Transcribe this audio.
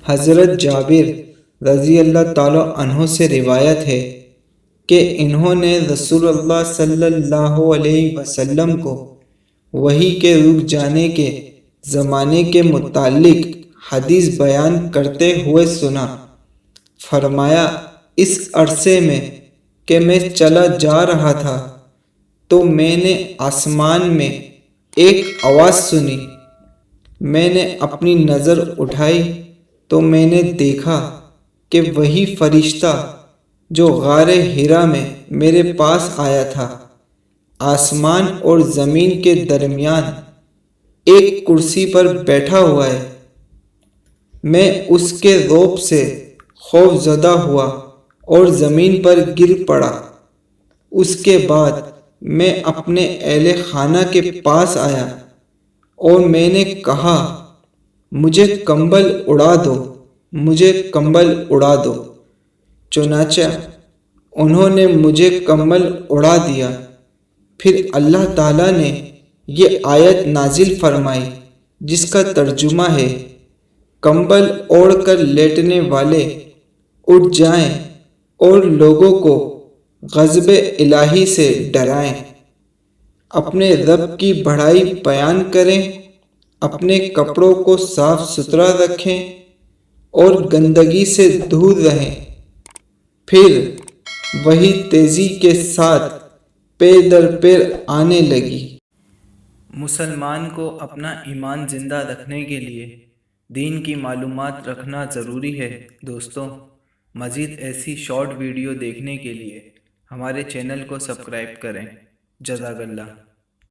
حضرت جابر رضی اللہ تعالیٰ عنہ سے روایت ہے کہ انہوں نے رسول اللہ صلی اللہ علیہ وسلم کو وحی کے رک جانے کے زمانے کے متعلق حدیث بیان کرتے ہوئے سنا۔ فرمایا، اس عرصے میں کہ میں چلا جا رہا تھا تو میں نے آسمان میں ایک آواز سنی۔ میں نے اپنی نظر اٹھائی تو میں نے دیکھا کہ وہی فرشتہ جو غار حرا میں میرے پاس آیا تھا، آسمان اور زمین کے درمیان ایک کرسی پر بیٹھا ہوا ہے۔ میں اس کے رعب سے خوف زدہ ہوا اور زمین پر گر پڑا۔ اس کے بعد میں اپنے اہل خانہ کے پاس آیا اور میں نے کہا، مجھے کمبل اڑا دو، مجھے کمبل اڑا دو۔ چنانچہ انہوں نے مجھے کمبل اڑا دیا۔ پھر اللہ تعالیٰ نے یہ آیت نازل فرمائی جس کا ترجمہ ہے، کمبل اوڑھ کر لیٹنے والے اٹھ جائیں اور لوگوں کو غضب الہی سے ڈرائیں، اپنے رب کی بڑائی بیان کریں، اپنے کپڑوں کو صاف ستھرا رکھیں اور گندگی سے دور رہیں۔ پھر وہی تیزی کے ساتھ پیر در پیر آنے لگی۔ مسلمان کو اپنا ایمان زندہ رکھنے کے لیے دین کی معلومات رکھنا ضروری ہے۔ دوستوں، مزید ایسی شارٹ ویڈیو دیکھنے کے لیے ہمارے چینل کو سبسکرائب کریں۔ جزاک اللہ۔